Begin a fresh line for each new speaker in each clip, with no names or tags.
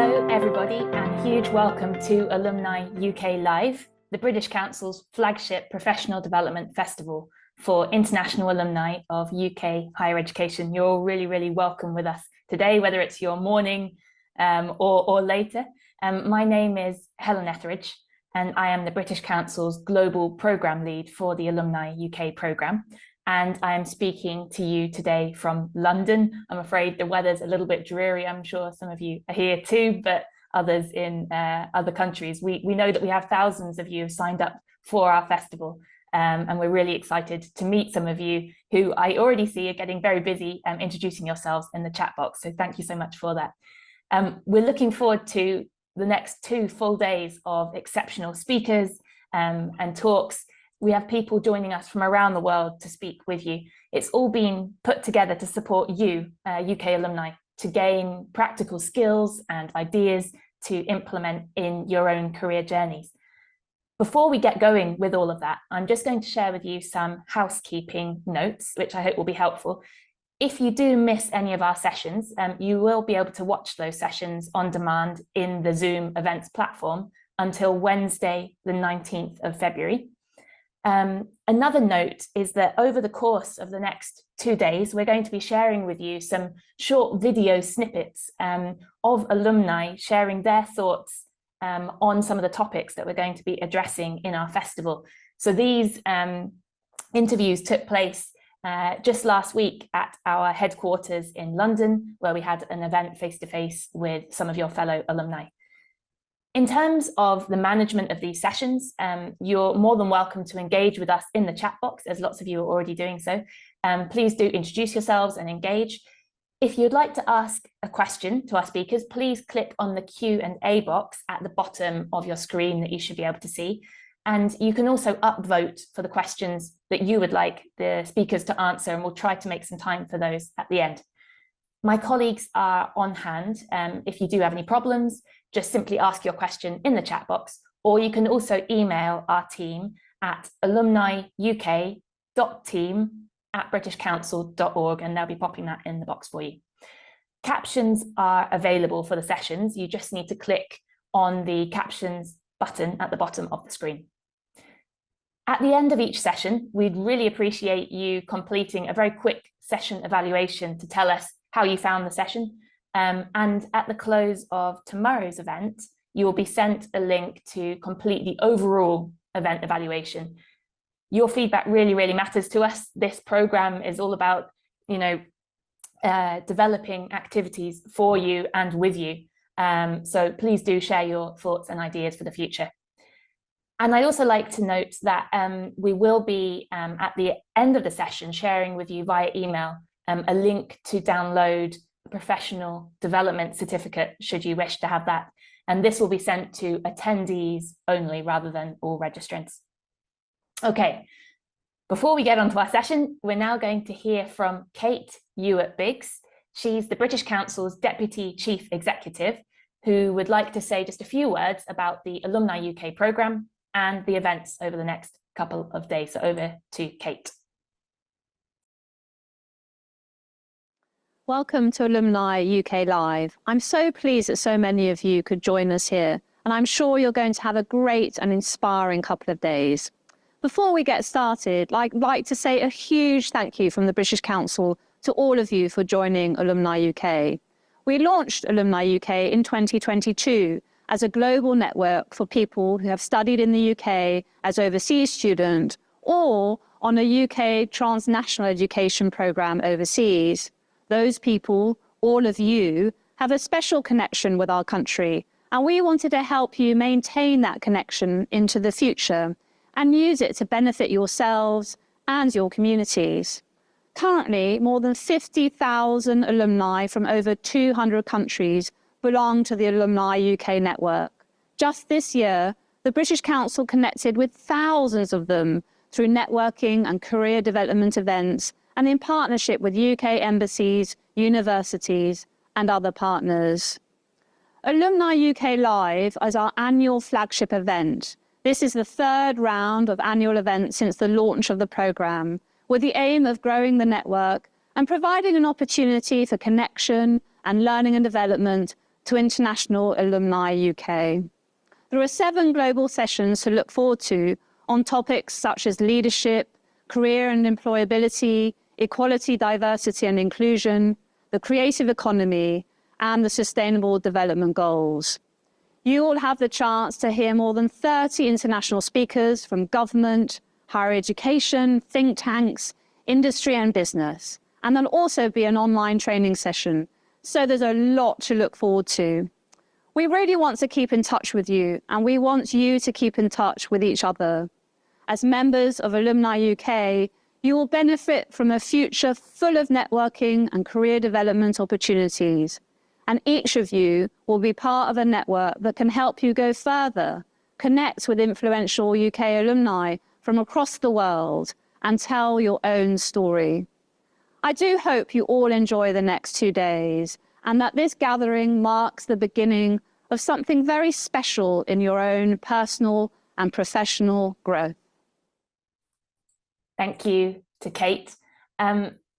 Hello everybody and a huge welcome to Alumni UK Live, the British Council's flagship professional development festival for international alumni of UK higher education. You're all really welcome with us today, whether it's your morning or later. My name is Helen Etheridge and I am the British Council's Global Programme Lead for the Alumni UK programme. And I am speaking to you today from London. I'm afraid the weather's a little bit dreary. I'm sure some of you are here too, but others in other countries. We know that we have thousands of you who signed up for our festival. And we're really excited to meet some of you who I already see are getting very busy introducing yourselves in the chat box. So thank you so much for that. We're looking forward to the next 2 full days of exceptional speakers and talks. We have people joining us from around the world to speak with you. It's all been put together to support you, UK alumni, to gain practical skills and ideas to implement in your own career journeys. Before we get going with all of that, I'm just going to share with you some housekeeping notes, which I hope will be helpful. If you do miss any of our sessions, you will be able to watch those sessions on demand in the Zoom events platform until Wednesday, the 19th of February. Another note is that over the course of the next 2 days, we're going to be sharing with you some short video snippets of alumni sharing their thoughts on some of the topics that we're going to be addressing in our festival. So these interviews took place just last week at our headquarters in London, where we had an event face-to-face with some of your fellow alumni. In terms of the management of these sessions, you're more than welcome to engage with us in the chat box, as lots of you are already doing so. Please do introduce yourselves and engage. If you'd like to ask a question to our speakers, please click on the Q&A box at the bottom of your screen that you should be able to see. And you can also upvote for the questions that you would like the speakers to answer, and we'll try to make some time for those at the end. My colleagues are on hand. If you do have any problems, just simply ask your question in the chat box, or you can also email our team at alumniuk.team@britishcouncil.org, and they'll be popping that in the box for you. Captions are available for the sessions. You just need to click on the captions button at the bottom of the screen. At the end of each session, we'd really appreciate you completing a very quick session evaluation to tell us how you found the session. And at the close of tomorrow's event, you will be sent a link to complete the overall event evaluation. Your feedback really matters to us. This program is all about, developing activities for you and with you. So please do share your thoughts and ideas for the future. And I'd also like to note that we will be at the end of the session sharing with you via email a link to download a professional development certificate, should you wish to have that. And this will be sent to attendees only rather than all registrants. Okay, before we get on to our session, we're now going to hear from Kate Ewart-Biggs. She's the British Council's Deputy Chief Executive, who would like to say just a few words about the Alumni UK programme and the events over the next couple of days. So over to Kate.
Welcome to Alumni UK Live. I'm so pleased that so many of you could join us here, and I'm sure you're going to have a great and inspiring couple of days. Before we get started, I'd like to say a huge thank you from the British Council to all of you for joining Alumni UK. We launched Alumni UK in 2022 as a global network for people who have studied in the UK as overseas student or on a UK transnational education programme overseas. Those people, all of you, have a special connection with our country, and we wanted to help you maintain that connection into the future and use it to benefit yourselves and your communities. Currently, more than 50,000 alumni from over 200 countries belong to the Alumni UK network. Just this year, the British Council connected with thousands of them through networking and career development events and in partnership with UK embassies, universities, and other partners. Alumni UK Live is our annual flagship event. This is the 3rd round of annual events since the launch of the programme, with the aim of growing the network and providing an opportunity for connection and learning and development to International Alumni UK. There are 7 global sessions to look forward to on topics such as leadership, career and employability, equality, diversity and inclusion, the creative economy, and the Sustainable Development Goals. You will have the chance to hear more than 30 international speakers from government, higher education, think tanks, industry and business. And there'll also be an online training session. So there's a lot to look forward to. We really want to keep in touch with you, and we want you to keep in touch with each other. As members of Alumni UK, you will benefit from a future full of networking and career development opportunities. And each of you will be part of a network that can help you go further, connect with influential UK alumni from across the world, and tell your own story. I do hope you all enjoy the next 2 days, and that this gathering marks the beginning of something very special in your own personal and professional growth.
Thank you to Kate.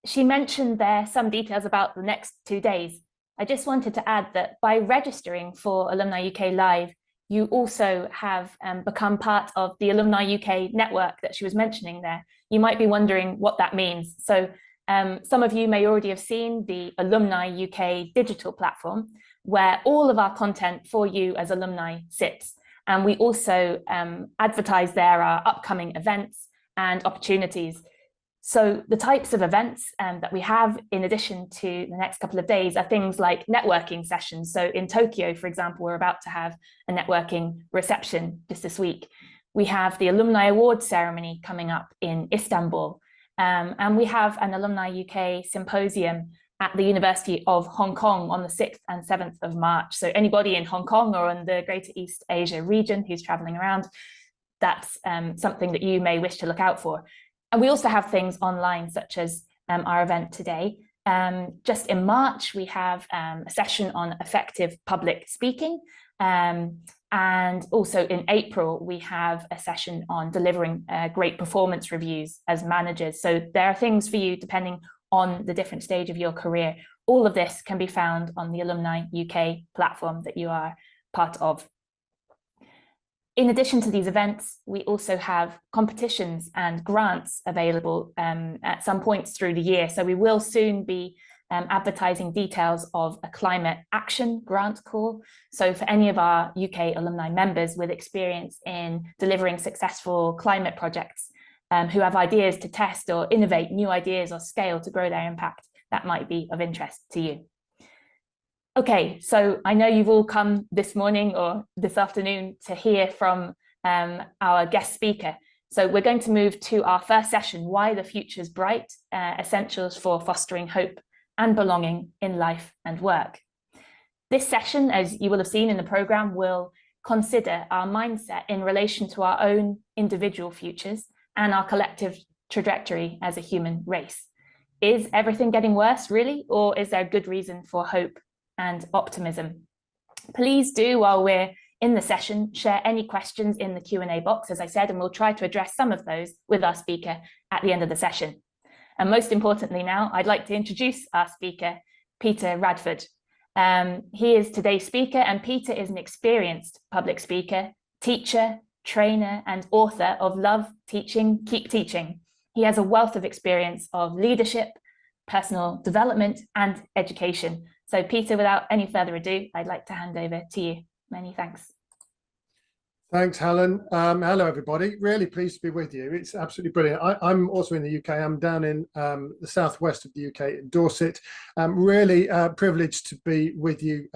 She mentioned there some details about the next 2 days. I just wanted to add that by registering for Alumni UK Live, you also have become part of the Alumni UK network that she was mentioning there. You might be wondering what that means. So some of you may already have seen the Alumni UK digital platform, where all of our content for you as alumni sits. And we also advertise there our upcoming events and opportunities. So the types of events that we have in addition to the next couple of days are things like networking sessions. So in Tokyo, for example, we're about to have a networking reception just this week. We have the Alumni Awards ceremony coming up in Istanbul. And we have an Alumni UK symposium at the University of Hong Kong on the 6th and 7th of March. So anybody in Hong Kong or in the Greater East Asia region who's traveling around, that's something that you may wish to look out for. And we also have things online, such as our event today. Just in March, we have a session on effective public speaking. And also in April, we have a session on delivering great performance reviews as managers. So there are things for you depending on the different stage of your career. All of this can be found on the Alumni UK platform that you are part of. In addition to these events, we also have competitions and grants available at some points through the year. So we will soon be advertising details of a climate action grant call. So for any of our UK alumni members with experience in delivering successful climate projects who have ideas to test or innovate new ideas or scale to grow their impact, that might be of interest to you. Okay, so I know you've all come this morning or this afternoon to hear from our guest speaker. So we're going to move to our first session, Why the Future's Bright, Essentials for Fostering Hope and Belonging in Life and Work. This session, as you will have seen in the programme, will consider our mindset in relation to our own individual futures and our collective trajectory as a human race. Is everything getting worse, really, or is there good reason for hope and optimism? Please do, while we're in the session, share any questions in the Q&A box, as I said, and we'll try to address some of those with our speaker at the end of the session. And most importantly now, I'd like to introduce our speaker, Peter Radford. He is today's speaker, and Peter is an experienced public speaker, teacher, trainer, and author of Love, Teaching, Keep Teaching. He has a wealth of experience of leadership, personal development, and education. So Peter, without any further ado, I'd like to hand over to you. Many thanks.
Thanks, Helen. Hello, everybody. Really pleased to be with you. It's absolutely brilliant. I'm also in the UK. I'm down in the southwest of the UK, in Dorset. I'm really privileged to be with you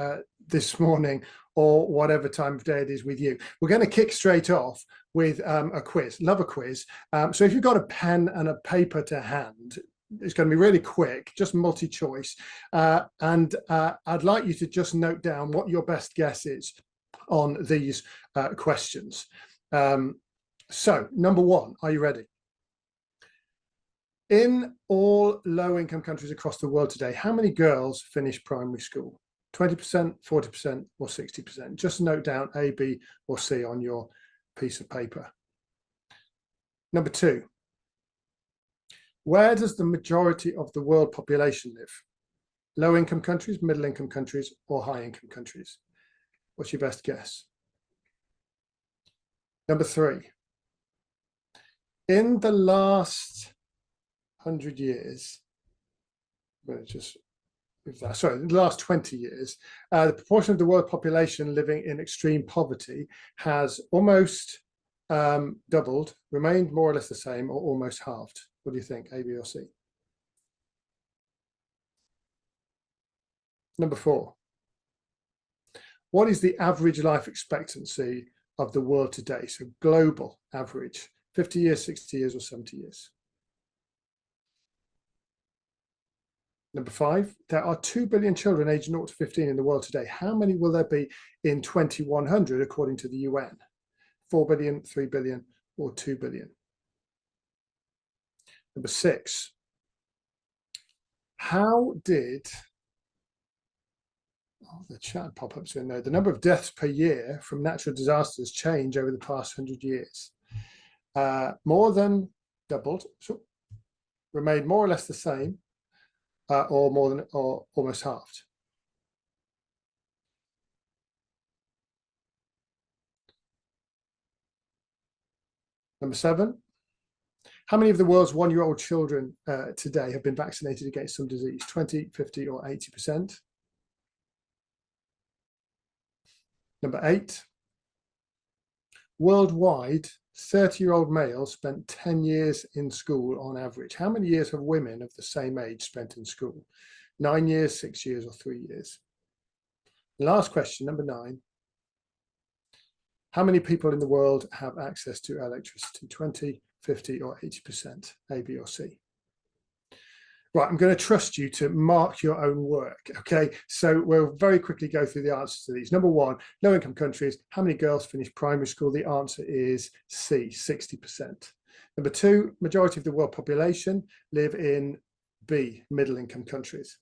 this morning, or whatever time of day it is with you. We're going to kick straight off with a quiz. Love a quiz. So if you've got a pen and a paper to hand, it's going to be really quick, just multi-choice. And I'd like you to just note down what your best guess is on these questions. So number one, are you ready? In all low-income countries across the world today, how many girls finish primary school? 20%, 40%, or 60%? Just note down A, B, or C on your piece of paper. Number two, where does the majority of the world population live? Low-income countries, middle-income countries, or high-income countries? What's your best guess? Number 3. In the last 100 years, in the last 20 years, the proportion of the world population living in extreme poverty has almost doubled, remained more or less the same, or almost halved. What do you think, A, B, or C? Number 4. What is the average life expectancy of the world today? So global average, 50 years, 60 years, or 70 years? Number 5, there are 2 billion children aged 0 to 15 in the world today. How many will there be in 2100 according to the UN? 4 billion, 3 billion, or 2 billion? Number 6, how did, the chat pop-ups in there, the number of deaths per year from natural disasters change over the past 100 years? More than doubled, so remained more or less the same, or more than, or almost halved? Number 7, how many of the world's 1-year-old children today have been vaccinated against some disease? 20, 50, or 80%? Number 8, worldwide, 30-year-old males spent 10 years in school on average. How many years have women of the same age spent in school? 9 years, 6 years, or 3 years? Last question, number 9. How many people in the world have access to electricity? 20, 50, or 80%? A, B, or C? Right, I'm going to trust you to mark your own work, okay? So we'll very quickly go through the answers to these. Number 1, low-income countries, how many girls finish primary school? The answer is C, 60%. Number 2, majority of the world population live in B, middle-income countries.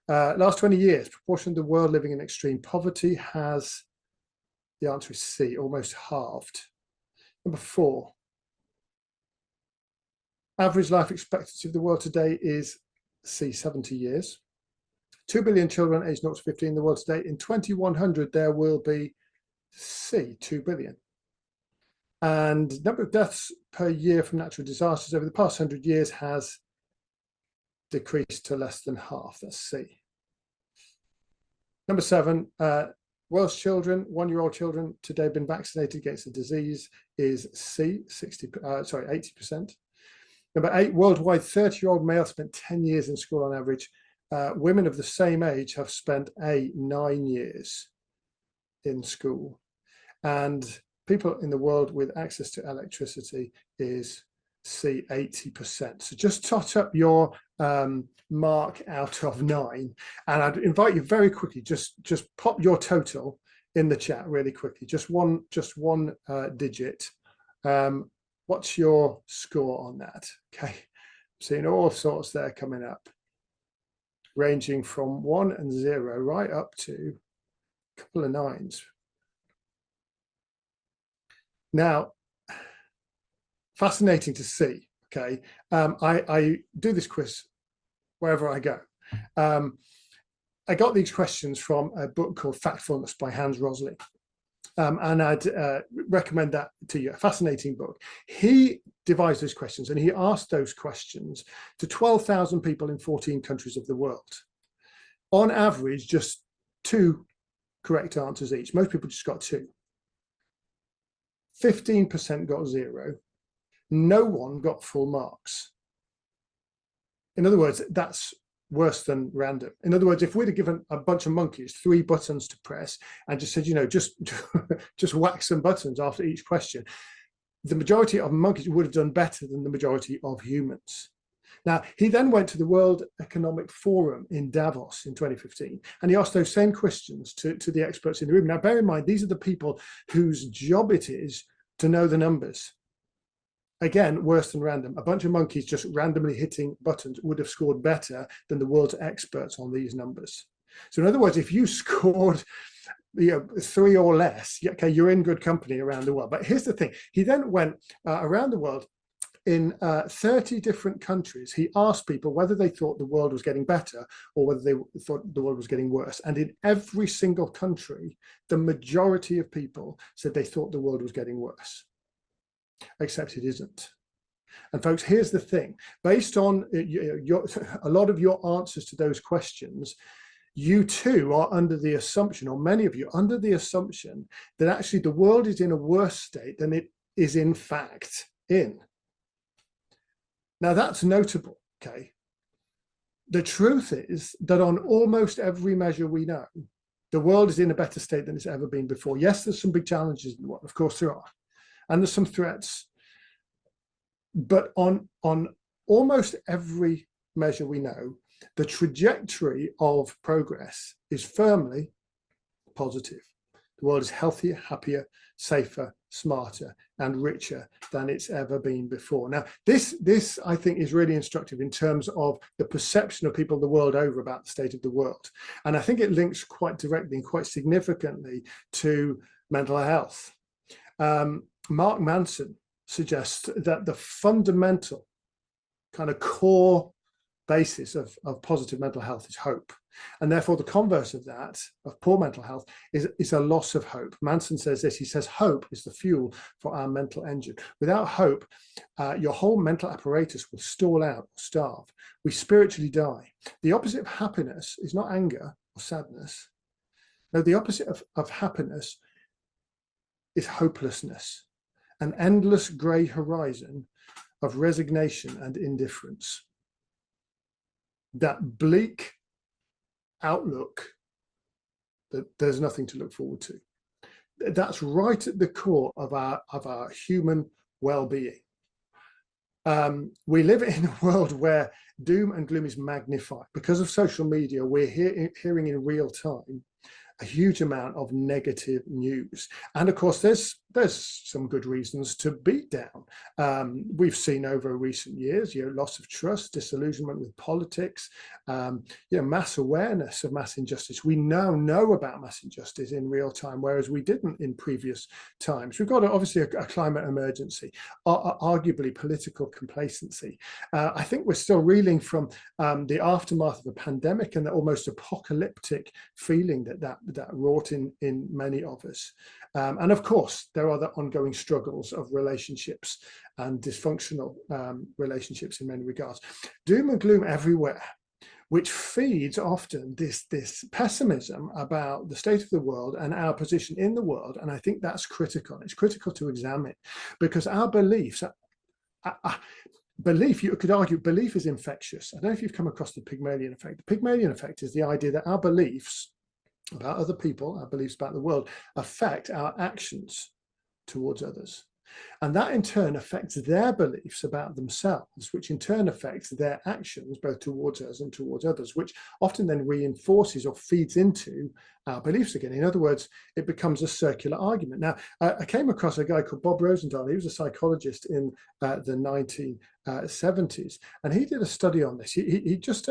Last 20 years, proportion of the world living in extreme poverty has, the answer is C, almost halved. Number 4, average life expectancy of the world today is C, 70 years. 2 billion children aged 0 to 15 in the world today. In 2100, there will be C, 2 billion. And number of deaths per year from natural disasters over the past 100 years has decreased to less than half. That's C. Number 7, world's children, 1-year-old children today been vaccinated against the disease is C, 80%. Number 8, worldwide, 30-year-old male spent 10 years in school on average. Women of the same age have spent 9 years in school. And people in the world with access to electricity is C, 80%. So just tot up your mark out of 9. And I'd invite you very quickly, just pop your total in the chat really quickly, just one digit. What's your score on that? Okay, I'm seeing all sorts there coming up, ranging from 1 and 0 right up to a couple of 9s. Now, fascinating to see. Okay, I do this quiz wherever I go. I got these questions from a book called Factfulness by Hans Rosling. And I'd recommend that to you, a fascinating book. He devised those questions and he asked those questions to 12,000 people in 14 countries of the world. On average, just 2 correct answers each. Most people just got 2. 15% got 0. No one got full marks. In other words, that's worse than random. In other words, if we'd have given a bunch of monkeys 3 buttons to press and just said, just whack some buttons after each question, the majority of monkeys would have done better than the majority of humans. Now, he then went to the World Economic Forum in Davos in 2015, and he asked those same questions to the experts in the room. Now, bear in mind, these are the people whose job it is to know the numbers. Again, worse than random. A bunch of monkeys just randomly hitting buttons would have scored better than the world's experts on these numbers. So in other words, if you scored 3 or less, okay, you're in good company around the world. But here's the thing. He then went around the world in 30 different countries, he asked people whether they thought the world was getting better or whether they thought the world was getting worse. And in every single country, the majority of people said they thought the world was getting worse, except it isn't. And folks, here's the thing. Based on a lot of your answers to those questions, you too are under the assumption, or many of you under the assumption, that actually the world is in a worse state than it is in fact in. Now that's notable, okay? The truth is that on almost every measure we know, the world is in a better state than it's ever been before. Yes, there's some big challenges in the world, of course there are, and there's some threats. But on almost every measure we know, the trajectory of progress is firmly positive. The world is healthier, happier, safer, smarter, and richer than it's ever been before. Now, this I think is really instructive in terms of the perception of people the world over about the state of the world. And I think it links quite directly and quite significantly to mental health. Mark Manson suggests that the fundamental kind of core basis of positive mental health is hope. And therefore the converse of that, of poor mental health, is a loss of hope. Manson says this, he says, hope is the fuel for our mental engine. Without hope, your whole mental apparatus will stall out, or starve. We spiritually die. The opposite of happiness is not anger or sadness. No, the opposite of happiness is hopelessness, an endless grey horizon of resignation and indifference. That bleak outlook that there's nothing to look forward to. That's right at the core of our human well-being. We live in a world where doom and gloom is magnified. Because of social media, we're hearing in real time a huge amount of negative news. And of course, there's some good reasons to beat down. We've seen over recent years, loss of trust, disillusionment with politics, mass awareness of mass injustice. We now know about mass injustice in real time, whereas we didn't in previous times. We've got obviously a climate emergency, arguably political complacency. I think we're still reeling from the aftermath of a pandemic and the almost apocalyptic feeling that wrought in many of us. And of course, there are the ongoing struggles of relationships and dysfunctional relationships in many regards. Doom and gloom everywhere, which feeds often this pessimism about the state of the world and our position in the world. And I think that's critical. It's critical to examine, because our beliefs, belief, you could argue, belief is infectious. I don't know if you've come across the Pygmalion effect. The Pygmalion effect is the idea that our beliefs about other people, our beliefs about the world, affect our actions towards others. And that in turn affects their beliefs about themselves, which in turn affects their actions both towards us and towards others, which often then reinforces or feeds into our beliefs again. In other words, it becomes a circular argument. Now, I came across a guy called Bob Rosendahl. He was a psychologist in the 1970s, and he did a study on this. He just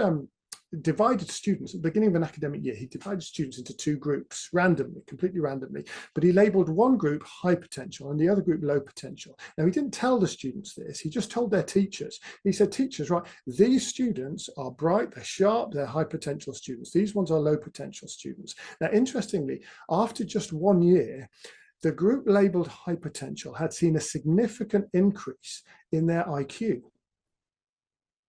divided students at the beginning of an academic year. He divided students into two groups randomly, completely randomly, but he labeled one group high potential and the other group low potential. Now, he didn't tell the students this, he just told their teachers. He said, teachers, right, these students are bright, they're sharp, they're high potential students. These ones are low potential students. Now, interestingly, after just 1 year, the group labeled high potential had seen a significant increase in their IQ.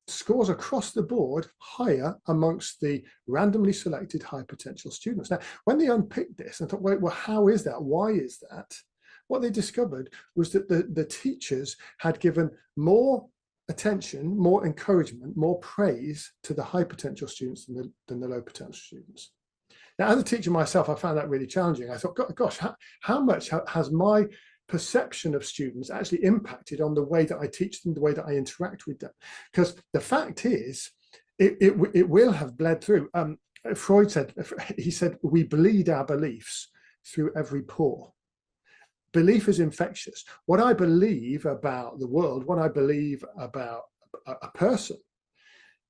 Scores across the board higher amongst the randomly selected high potential students. Now, when they unpicked this and thought, well, how is that? Why is that? What they discovered was that the teachers had given more attention, more encouragement, more praise to the high potential students than the low potential students. Now, as a teacher myself, I found that really challenging. I thought, gosh, how much has my perception of students actually impacted on the way that I teach them, the way that I interact with them? Because the fact is, it will have bled through. Freud said, we bleed our beliefs through every pore. Belief is infectious. What I believe about the world, what I believe about a person,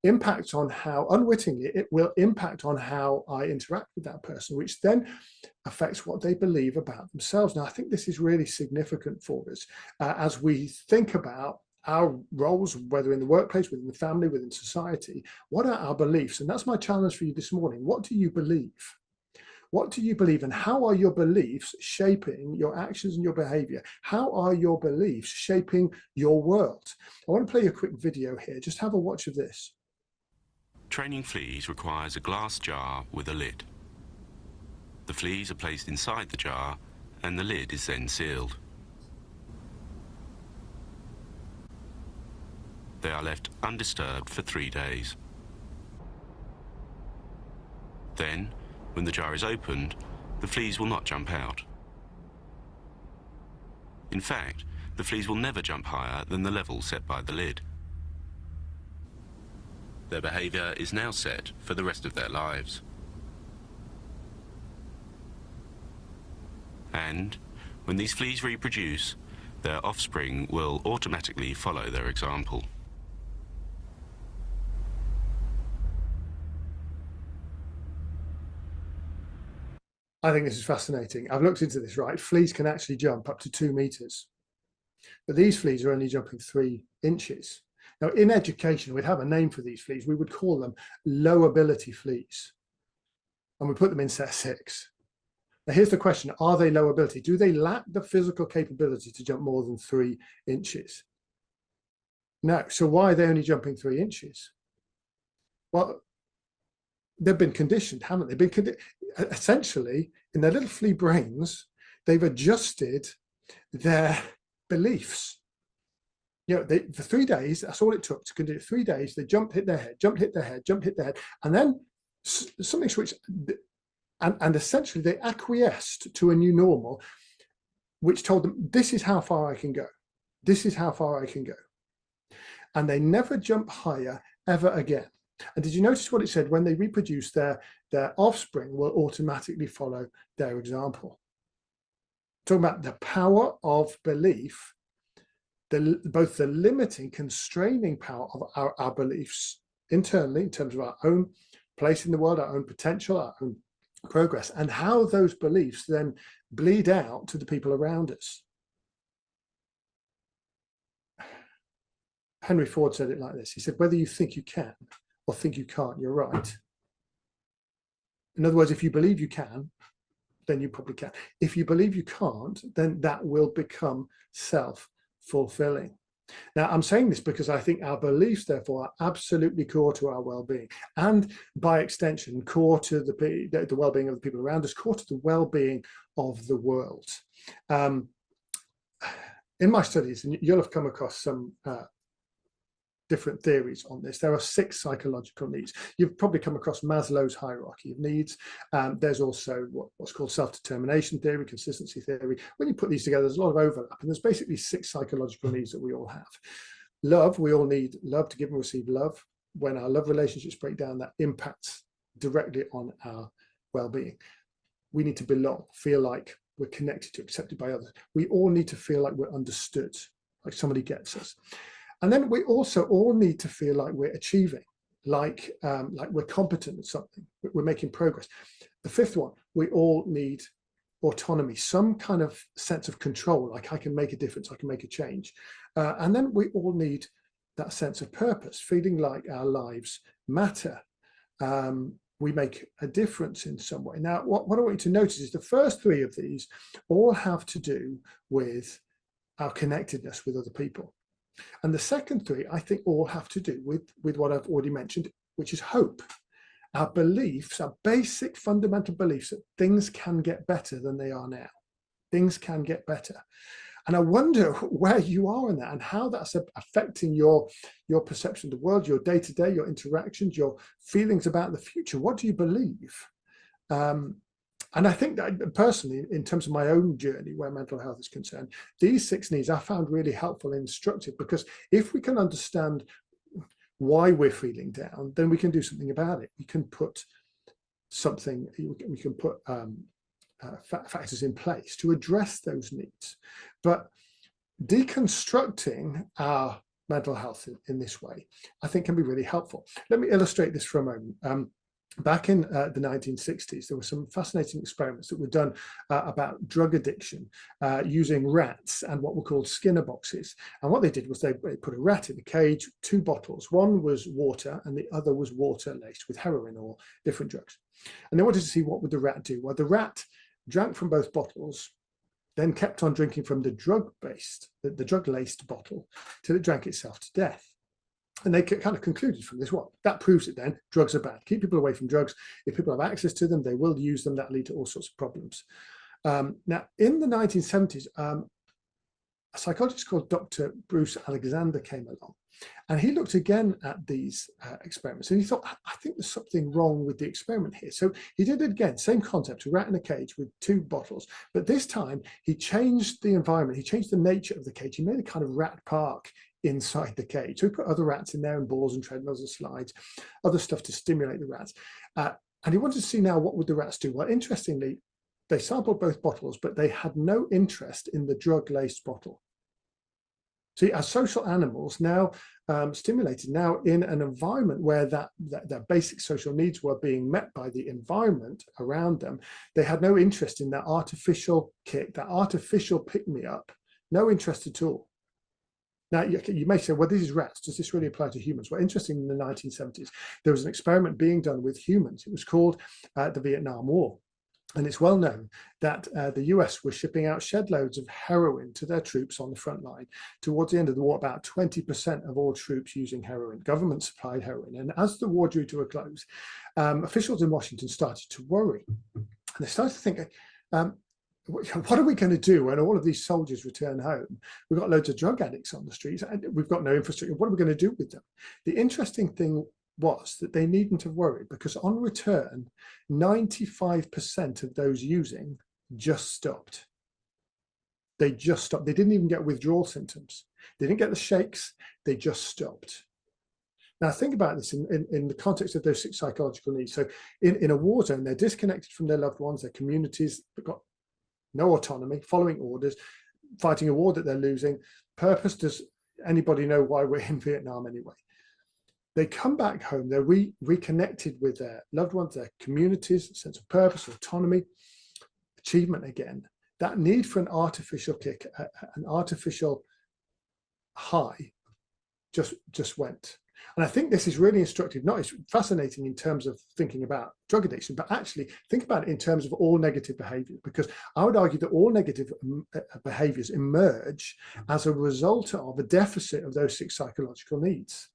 impacts on how, unwittingly, it will impact on how I interact with that person, which then affects what they believe about themselves. Now, I think this is really significant for us as we think about our roles, whether in the workplace, within the family, within society, what are our beliefs? And that's my challenge for you this morning. What do you believe? What do you believe, and how are your beliefs shaping your actions and your behavior? How are your beliefs shaping your world? I want to play you a quick video here. Just have a watch of this.
Training fleas requires a glass jar with a lid. The fleas are placed inside the jar and the lid is then sealed. They are left undisturbed for 3 days. Then, when the jar is opened, the fleas will not jump out. In fact, the fleas will never jump higher than the level set by the lid. Their behaviour is now set for the rest of their lives. And, when these fleas reproduce, their offspring will automatically follow their example.
I think this is fascinating. I've looked into this, right? Fleas can actually jump up to 2 meters, but these fleas are only jumping 3 inches. Now, in education, we'd have a name for these fleas. We would call them low ability fleas, and we put them in set 6. Now, here's the question. Are they low ability? Do they lack the physical capability to jump more than 3 inches? No. So why are they only jumping 3 inches? Well, they've been conditioned, haven't they? Essentially, in their little flea brains, they've adjusted their beliefs. You know, for 3 days, that's all it took to do it. 3 days, they jumped, hit their head, jumped, hit their head, jumped, hit their head, and then something switched, and essentially they acquiesced to a new normal, which told them, this is how far I can go. This is how far I can go. And they never jump higher ever again. And did you notice what it said? When they reproduce, their offspring will automatically follow their example. Talking about the power of belief, both the limiting, constraining power of our beliefs internally in terms of our own place in the world, our own potential, our own progress, and how those beliefs then bleed out to the people around us. Henry Ford said it like this. He said, whether you think you can or think you can't, you're right. In other words, if you believe you can, then you probably can. If you believe you can't, then that will become self-fulfilling. Now, I'm saying this because I think our beliefs, therefore, are absolutely core to our well-being, and by extension, core to the well-being of the people around us, core to the well-being of the world. In my studies, and you'll have come across some different theories on this. There are 6 psychological needs. You've probably come across Maslow's hierarchy of needs. There's also what's called self-determination theory, consistency theory. When you put these together, there's a lot of overlap, and there's basically 6 psychological needs that we all have. Love, we all need love, to give and receive love. When our love relationships break down, that impacts directly on our well-being. We need to belong, feel like we're connected to, accepted by others. We all need to feel like we're understood, like somebody gets us. And then we also all need to feel like we're achieving, like we're competent at something, we're making progress. The 5th one, we all need autonomy, some kind of sense of control, like I can make a difference, I can make a change. And then we all need that sense of purpose, feeling like our lives matter. We make a difference in some way. Now, what I want you to notice is the first 3 of these all have to do with our connectedness with other people. And the second 3, I think, all have to do with what I've already mentioned, which is hope. Our beliefs, our basic fundamental beliefs that things can get better than they are now. Things can get better. And I wonder where you are in that and how that's affecting your perception of the world, your day-to-day, your interactions, your feelings about the future. What do you believe? And I think that personally, in terms of my own journey where mental health is concerned, these 6 needs I found really helpful and instructive, because if we can understand why we're feeling down, then we can do something about it. We can put something, we can put factors in place to address those needs. But deconstructing our mental health in this way, I think, can be really helpful. Let me illustrate this for a moment. back in the 1960s, there were some fascinating experiments that were done about drug addiction using rats and what were called Skinner boxes. And what they did was they put a rat in a cage, 2 bottles. One was water and the other was water laced with heroin or different drugs. And they wanted to see what would the rat do. Well, the rat drank from both bottles, then kept on drinking from the drug-laced bottle till it drank itself to death. And they kind of concluded from this, what that proves it then, drugs are bad. Keep people away from drugs. If people have access to them, they will use them. That lead to all sorts of problems. Now, in the 1970s, a psychologist called Dr. Bruce Alexander came along, and he looked again at these experiments, and he thought, I think there's something wrong with the experiment here. So he did it again, same concept, a rat in a cage with 2 bottles, but this time he changed the environment, he changed the nature of the cage. He made a kind of rat park inside the cage. So we put other rats in there and balls and treadmills and slides, other stuff to stimulate the rats. And he wanted to see now what would the rats do. Well, interestingly, they sampled both bottles, but they had no interest in the drug-laced bottle. See, as social animals now stimulated, now in an environment where their basic social needs were being met by the environment around them, they had no interest in that artificial kick, that artificial pick-me-up, no interest at all. Now, you may say, well, this is rats. Does this really apply to humans? Well, interesting, in the 1970s, there was an experiment being done with humans. It was called the Vietnam War. And it's well known that the US was shipping out shed loads of heroin to their troops on the front line. Towards the end of the war, about 20% of all troops using heroin, government supplied heroin. And as the war drew to a close, officials in Washington started to worry. And they started to think, what are we going to do when all of these soldiers return home? We've got loads of drug addicts on the streets and we've got no infrastructure. What are we going to do with them? The interesting thing was that they needn't have worried, because on return, 95% of those using just stopped. They just stopped. They didn't even get withdrawal symptoms. They didn't get the shakes. They just stopped. Now, think about this in the context of those 6 psychological needs. So in a war zone, they're disconnected from their loved ones, their communities, they've got no autonomy, following orders, fighting a war that they're losing. Purpose, does anybody know why we're in Vietnam anyway? They come back home, they're reconnected with their loved ones, their communities, sense of purpose, autonomy, achievement again. That need for an artificial kick, an artificial high just went. And I think this is really instructive. Not it's fascinating in terms of thinking about drug addiction, but actually think about it in terms of all negative behaviors, because I would argue that all negative behaviors emerge as a result of a deficit of those 6 psychological needs.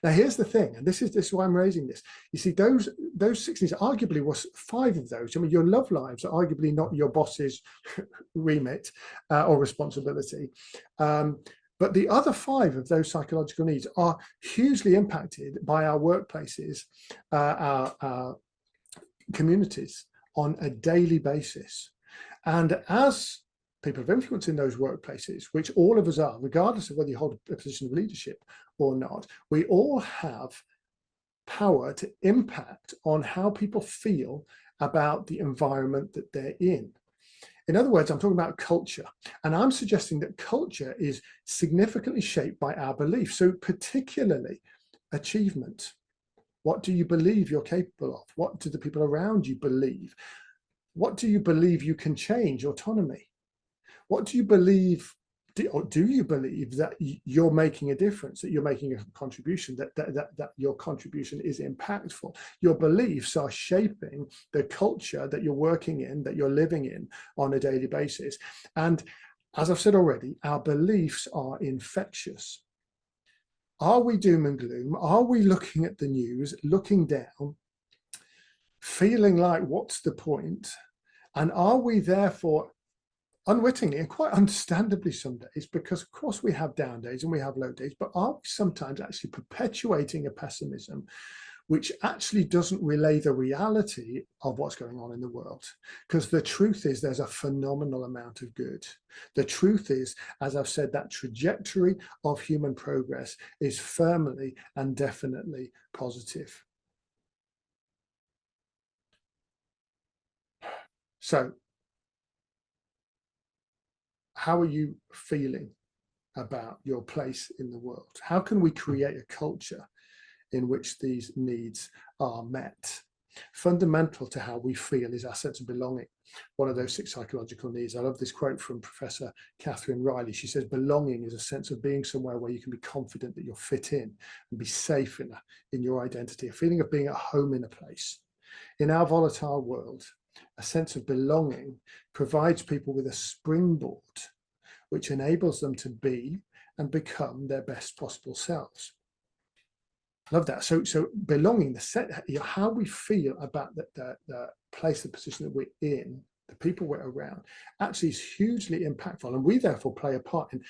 Now, here's the thing, and this is why I'm raising this. You see, those 6 needs, arguably was 5 of those. I mean, your love lives are arguably not your boss's remit or responsibility. But the other 5 of those psychological needs are hugely impacted by our workplaces, our communities on a daily basis. And as people of influence in those workplaces, which all of us are, regardless of whether you hold a position of leadership or not, we all have power to impact on how people feel about the environment that they're in. In other words, I'm talking about culture, and I'm suggesting that culture is significantly shaped by our beliefs. So particularly achievement. What do you believe you're capable of? What do the people around you believe? What do you believe you can change? Autonomy. What do you believe, or do you believe that you're making a difference, that you're making a contribution, that your contribution is impactful? Your beliefs are shaping the culture that you're working in, that you're living in on a daily basis. And as I've said already, our beliefs are infectious. Are we doom and gloom? Are we looking at the news, looking down, feeling like, what's the point? And are we therefore unwittingly, and quite understandably some days, because of course we have down days and we have low days, but are we sometimes actually perpetuating a pessimism which actually doesn't relay the reality of what's going on in the world? Because the truth is there's a phenomenal amount of good. The truth is, as I've said, that trajectory of human progress is firmly and definitely positive. So, how are you feeling about your place in the world? How can we create a culture in which these needs are met? Fundamental to how we feel is our sense of belonging, one of those 6 psychological needs. I love this quote from Professor Catherine Riley. She says, belonging is a sense of being somewhere where you can be confident that you'll fit in and be safe in your identity, a feeling of being at home in a place. In our volatile world, a sense of belonging provides people with a springboard which enables them to be and become their best possible selves. Love that. So belonging, how we feel about the place, the position that we're in, the people we're around, actually is hugely impactful. And we therefore play a part in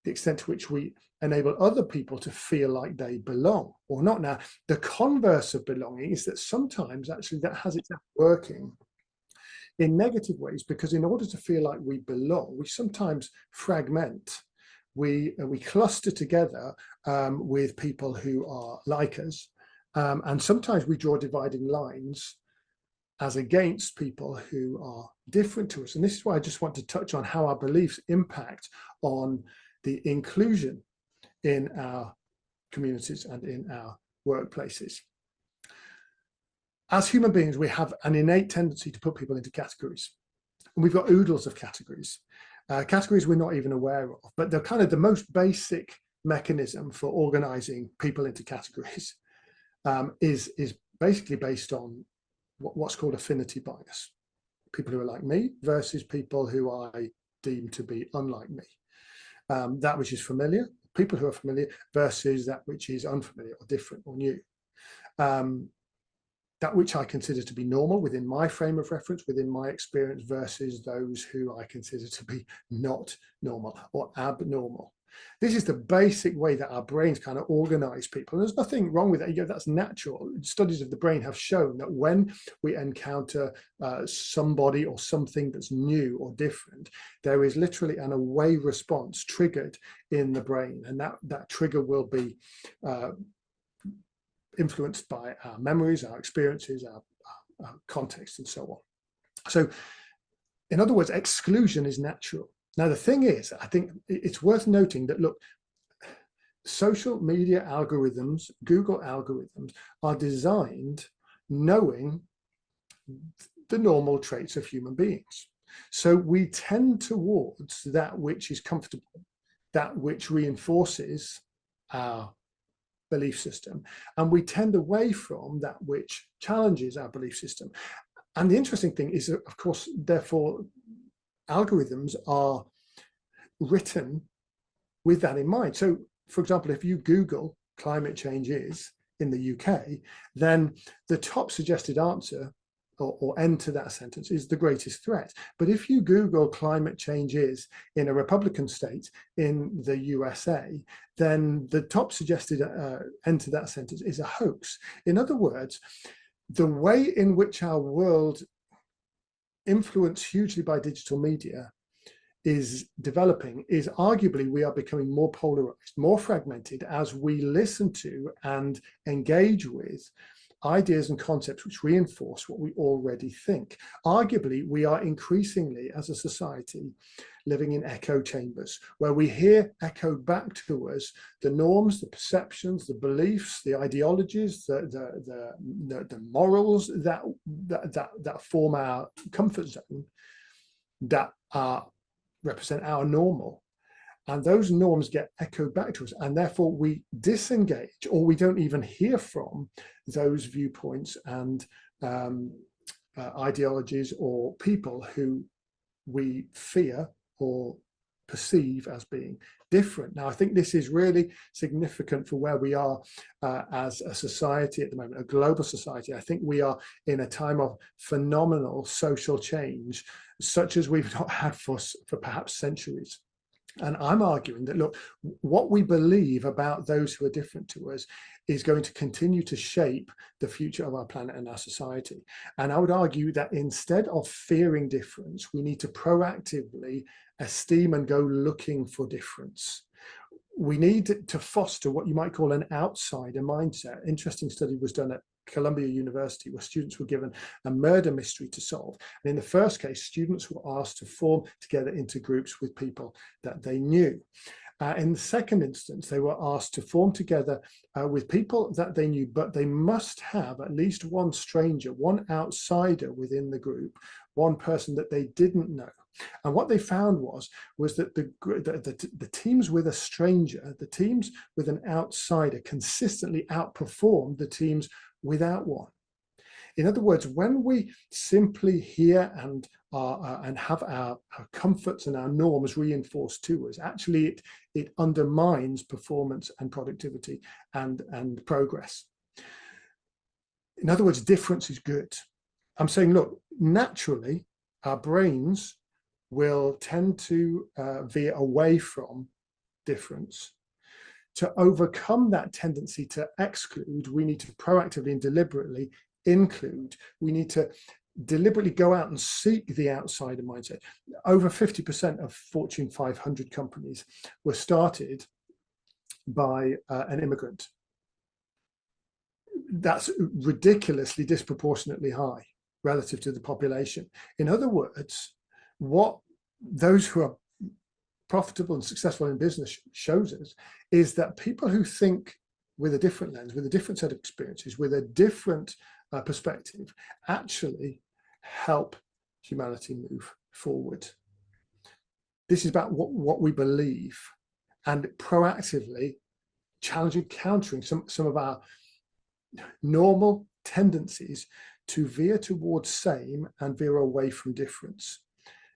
the extent to which we enable other people to feel like they belong or not. Now, the converse of belonging is that sometimes actually that has its working in negative ways, because in order to feel like we belong, we sometimes fragment. We cluster together with people who are like us, and sometimes we draw dividing lines as against people who are different to us. And this is why I just want to touch on how our beliefs impact on the inclusion in our communities and in our workplaces. As human beings, we have an innate tendency to put people into categories. And we've got oodles of categories. Categories we're not even aware of, but they're kind of the most basic mechanism for organizing people into categories is basically based on what's called affinity bias. People who are like me versus people who I deem to be unlike me. That which is familiar, people who are familiar versus that which is unfamiliar or different or new. That which I consider to be normal within my frame of reference, within my experience, versus those who I consider to be not normal or abnormal. This is the basic way that our brains kind of organize people. And there's nothing wrong with that. That's natural. Studies of the brain have shown that when we encounter somebody or something that's new or different, there is literally an away response triggered in the brain. And that trigger will be influenced by our memories, our experiences, our context, and so on. So, in other words, exclusion is natural. Now, the thing is, I think it's worth noting that, look, social media algorithms, Google algorithms, are designed knowing the normal traits of human beings. So we tend towards that which is comfortable, that which reinforces our belief system, and we tend away from that which challenges our belief system. And the interesting thing is that, of course, therefore, algorithms are written with that in mind. So, for example, if you Google climate change is in the UK, then the top suggested answer or end to that sentence is the greatest threat. But if you Google climate change is in a Republican state in the USA, then the top suggested end to that sentence is a hoax. In other words, the way in which our world, influenced hugely by digital media, is developing is arguably we are becoming more polarized, more fragmented as we listen to and engage with ideas and concepts which reinforce what we already think. Arguably, we are increasingly, as a society, living in echo chambers, where we hear echoed back to us the norms, the perceptions, the beliefs, the ideologies, the morals that form our comfort zone, that represent our normal. And those norms get echoed back to us, and therefore we disengage, or we don't even hear from those viewpoints and ideologies or people who we fear or perceive as being different. Now, I think this is really significant for where we are as a society at the moment, a global society. I think we are in a time of phenomenal social change, such as we've not had for perhaps centuries. And I'm arguing that, look, what we believe about those who are different to us is going to continue to shape the future of our planet and our society. And I would argue that instead of fearing difference, we need to proactively esteem and go looking for difference. We need to foster what you might call an outsider mindset. Interesting study was done at Columbia University, where students were given a murder mystery to solve. And in the first case, students were asked to form together into groups with people that they knew. In the second instance, they were asked to form together with people that they knew, but they must have at least one stranger, one outsider within the group, one person that they didn't know. And what they found was that the teams with a stranger, the teams with an outsider, consistently outperformed the teams without one. In other words, when we simply hear and have our comforts and our norms reinforced to us, actually it undermines performance and productivity and progress. In other words, difference is good. I'm saying, look, naturally, our brains will tend to veer away from difference. To overcome that tendency to exclude, we need to proactively and deliberately include. We need to deliberately go out and seek the outsider mindset. Over 50% of Fortune 500 companies were started by an immigrant. That's ridiculously disproportionately high relative to the population. In other words, what those who are profitable and successful in business shows us is that people who think with a different lens, with a different set of experiences, with a different perspective, actually help humanity move forward. This is about what we believe, and proactively challenging, countering some of our normal tendencies to veer towards same and veer away from difference.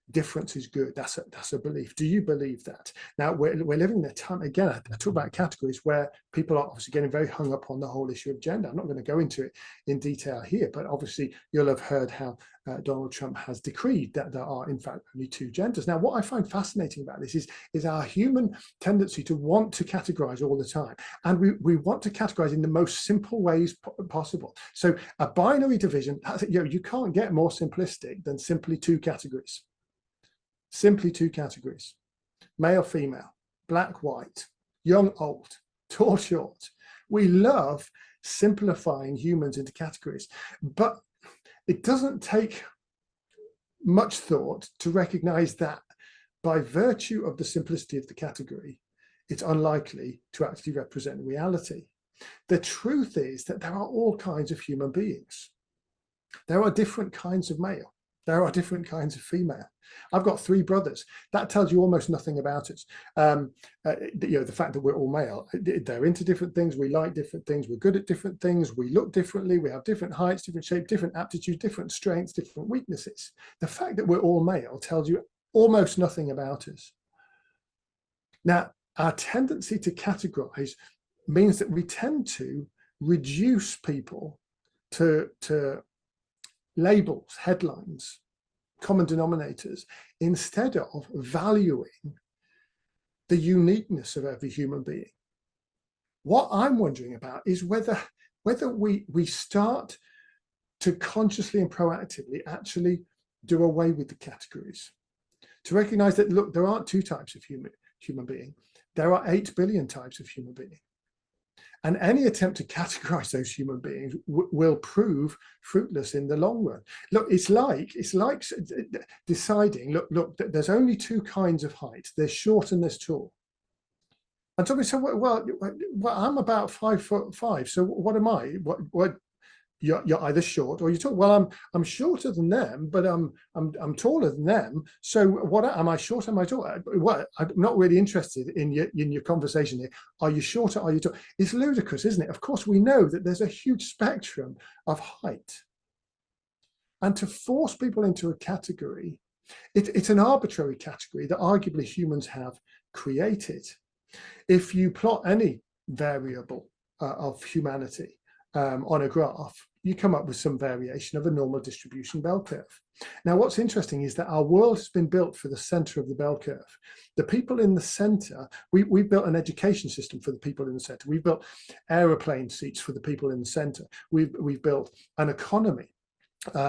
Difference is good. That's a belief. Do you believe that? Now we're living in a time, again, I talk about categories where people are obviously getting very hung up on the whole issue of gender. I'm not going to go into it in detail here, but obviously you'll have heard how Donald Trump has decreed that there are in fact only two genders. Now what I find fascinating about this is our human tendency to want to categorize all the time, and we want to categorize in the most simple ways possible. So a binary division, you can't get more simplistic than simply two categories. Simply two categories: male, female, black, white, young, old, tall, short. We love simplifying humans into categories, but it doesn't take much thought to recognize that by virtue of the simplicity of the category, it's unlikely to actually represent reality. The truth is that there are all kinds of human beings. There are different kinds of male. There are different kinds of female. I've got 3 brothers. That tells you almost nothing about us. The fact that we're all male. They're into different things. We like different things. We're good at different things. We look differently. We have different heights, different shape, different aptitudes, different strengths, different weaknesses. The fact that we're all male tells you almost nothing about us. Now, our tendency to categorize means that we tend to reduce people to labels, headlines, common denominators, instead of valuing the uniqueness of every human being. What I'm wondering about is whether we start to consciously and proactively actually do away with the categories, to recognize that, look, there aren't 2 types of human being. There are 8 billion types of human being. And any attempt to categorize those human beings will prove fruitless in the long run. Look, it's like deciding, look, there's only 2 kinds of height. There's short and there's tall. And somebody said, well, I'm about 5'5". So what am I? What you're either short or you're tall. Well, I'm shorter than them, but I'm taller than them. So what am I short? Am I tall? Well, I'm not really interested in your conversation here. Are you short or are you tall? It's ludicrous, isn't it? Of course, we know that there's a huge spectrum of height, and to force people into a category, it's an arbitrary category that arguably humans have created. If you plot any variable of humanity on a graph, you come up with some variation of a normal distribution bell curve. Now, what's interesting is that our world has been built for the center of the bell curve. The people in the center, we've built an education system for the people in the center. We've built aeroplane seats for the people in the center. We've built an economy.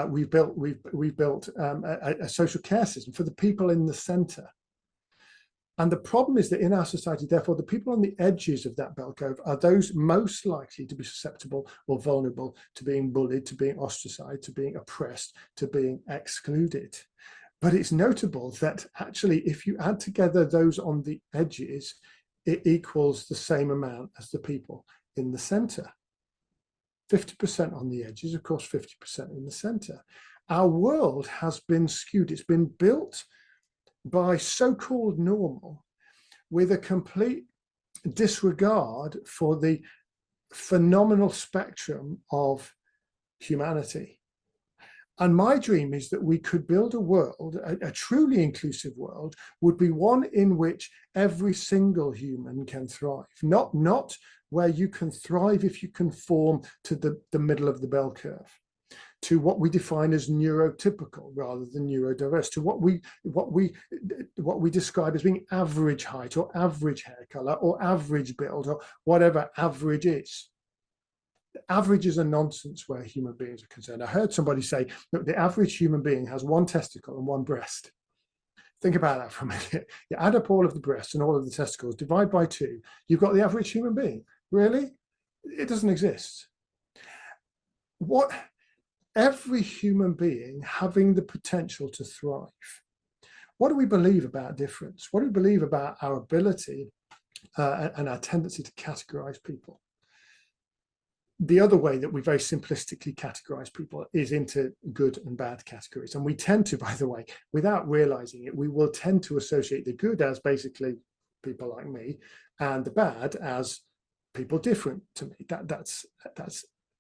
We've built a social care system for the people in the center. And the problem is that in our society, therefore, the people on the edges of that bell curve are those most likely to be susceptible or vulnerable to being bullied, to being ostracized, to being oppressed, to being excluded. But it's notable that actually, if you add together those on the edges, it equals the same amount as the people in the center. 50% on the edges, of course, 50% in the center. Our world has been skewed. It's been built by so-called normal with a complete disregard for the phenomenal spectrum of humanity. And my dream is that we could build a world, a truly inclusive world, would be one in which every single human can thrive, not where you can thrive if you conform to the middle of the bell curve, to what we define as neurotypical rather than neurodiverse, to what we describe as being average height or average hair color or average build or whatever average is. Average is a nonsense where human beings are concerned. I heard somebody say, look, the average human being has one testicle and one breast. Think about that for a minute. You add up all of the breasts and all of the testicles, divide by 2, you've got the average human being. Really? It doesn't exist. Every human being having the potential to thrive. What do we believe about difference? What do we believe about our ability and our tendency to categorize people? The other way that we very simplistically categorize people is into good and bad categories. And we tend to, by the way, without realizing it, we will tend to associate the good as basically people like me and the bad as people different to me. That's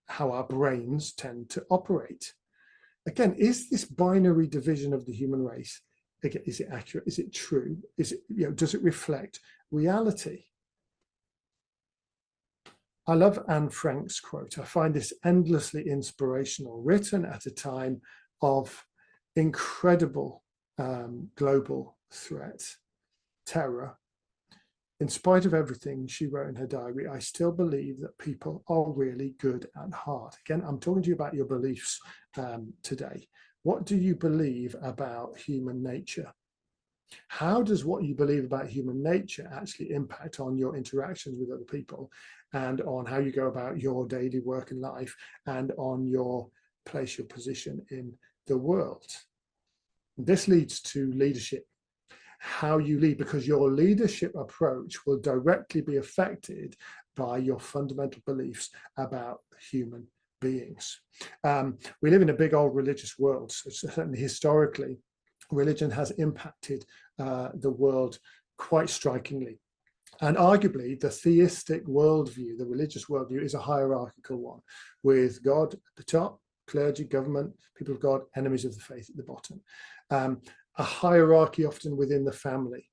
how our brains tend to operate. Again, is this binary division of the human race, again, is it accurate? Is it true? Is it, does it reflect reality? I love Anne Frank's quote. I find this endlessly inspirational, written at a time of incredible global threat, terror. In spite of everything she wrote in her diary, I still believe that people are really good at heart. Again, I'm talking to you about your beliefs today. What do you believe about human nature? How does what you believe about human nature actually impact on your interactions with other people and on how you go about your daily work and life and on your place, your position in the world? This leads to leadership, how you lead, because your leadership approach will directly be affected by your fundamental beliefs about human beings. We live in a big old religious world, so certainly historically, religion has impacted the world quite strikingly. And arguably, the theistic worldview, the religious worldview, is a hierarchical one, with God at the top, clergy, government, people of God, enemies of the faith at the bottom. A hierarchy often within the family,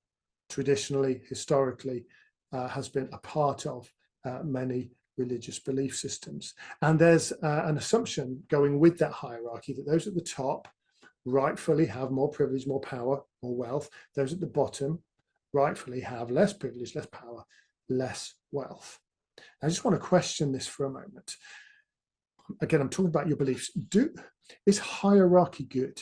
traditionally, historically, has been a part of many religious belief systems. And there's an assumption going with that hierarchy that those at the top rightfully have more privilege, more power, more wealth. Those at the bottom rightfully have less privilege, less power, less wealth. I just want to question this for a moment. Again, I'm talking about your beliefs. Is hierarchy good?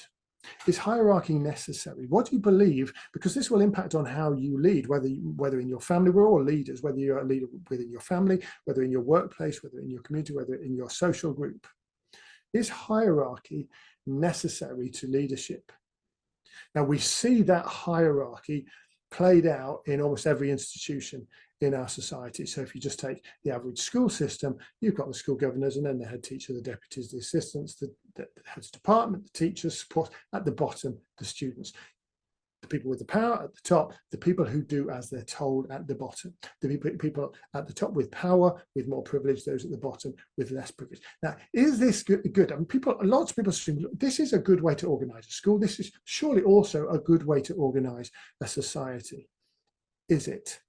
Is hierarchy necessary? What do you believe? Because this will impact on how you lead, whether in your family. We're all leaders, whether you're a leader within your family, whether in your workplace, whether in your community, whether in your social group. Is hierarchy necessary to leadership? Now, we see that hierarchy played out in almost every institution in our society. So if you just take the average school system, you've got the school governors and then the head teacher, the deputies, the assistants, the heads of department, the teachers, support, at the bottom, the students. The people with the power at the top, the people who do as they're told at the bottom. The people at the top with power, with more privilege, those at the bottom with less privilege. Now, is this good? I mean, lots of people assume this is a good way to organize a school. This is surely also a good way to organize a society. Is it?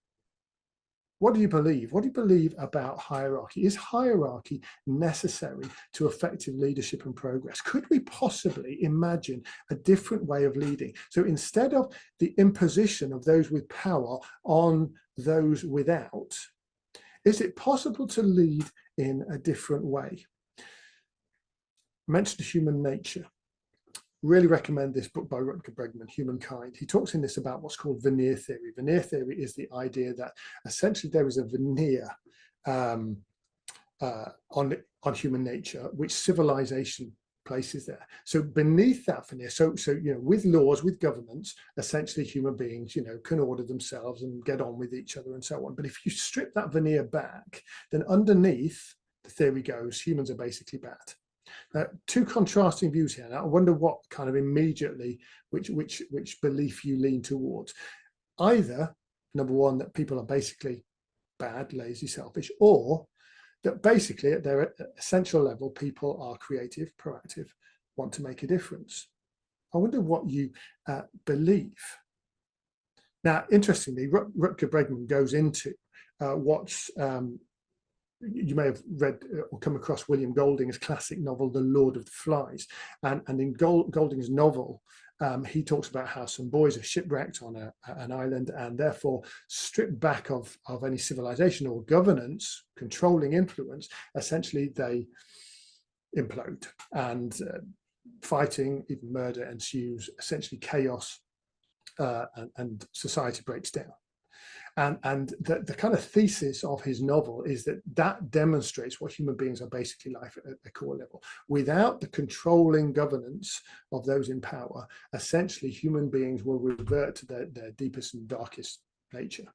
What do you believe? What do you believe about hierarchy? Is hierarchy necessary to effective leadership and progress? Could we possibly imagine a different way of leading? So instead of the imposition of those with power on those without, is it possible to lead in a different way? I mentioned human nature. Really recommend this book by Rutger Bregman, Humankind. He talks in this about what's called veneer theory. Veneer theory is the idea that essentially there is a veneer on human nature which civilization places there. So beneath that veneer, so with laws, with governance, essentially human beings, can order themselves and get on with each other and so on. But if you strip that veneer back, then underneath, the theory goes, humans are basically bad. Two contrasting views here. Now, I wonder what kind of immediately, which belief you lean towards. Either, number one, that people are basically bad, lazy, selfish, or that basically at their essential level, people are creative, proactive, want to make a difference. I wonder what you believe. Now, interestingly, Rutger Bregman goes into what's, you may have read or come across William Golding's classic novel, The Lord of the Flies. And in Golding's novel, he talks about how some boys are shipwrecked on an island and therefore stripped back of any civilization or governance, controlling influence. Essentially, they implode and fighting, even murder ensues, essentially chaos, and society breaks down. And the kind of thesis of his novel is that demonstrates what human beings are basically like at the core level. Without the controlling governance of those in power, essentially human beings will revert to their deepest and darkest nature.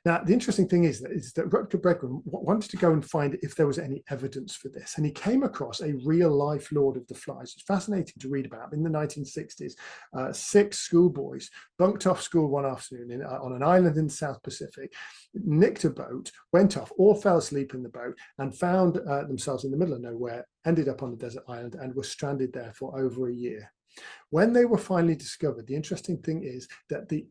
Now, the interesting thing is that Rutger Bregman wanted to go and find if there was any evidence for this. And he came across a real life Lord of the Flies. It's fascinating to read about. In the 1960s, 6 schoolboys bunked off school one afternoon on an island in the South Pacific, nicked a boat, went off, all fell asleep in the boat and found themselves in the middle of nowhere, ended up on a desert island and were stranded there for over a year. When they were finally discovered, the interesting thing is that the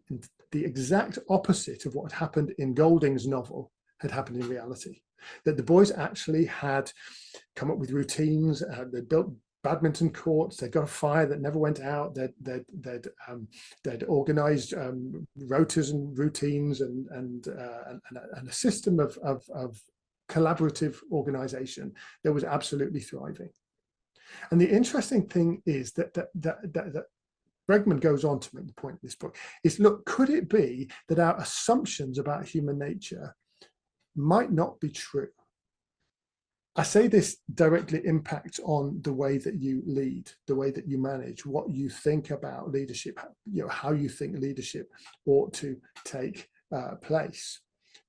exact opposite of what happened in Golding's novel had happened in reality. That the boys actually had come up with routines, they'd built badminton courts, they'd got a fire that never went out, they'd organized rotas and routines and a system of collaborative organization that was absolutely thriving. And the interesting thing is that Bregman goes on to make the point in this book is, look, could it be that our assumptions about human nature might not be true? I say this directly impacts on the way that you lead, the way that you manage, what you think about leadership, how you think leadership ought to take place.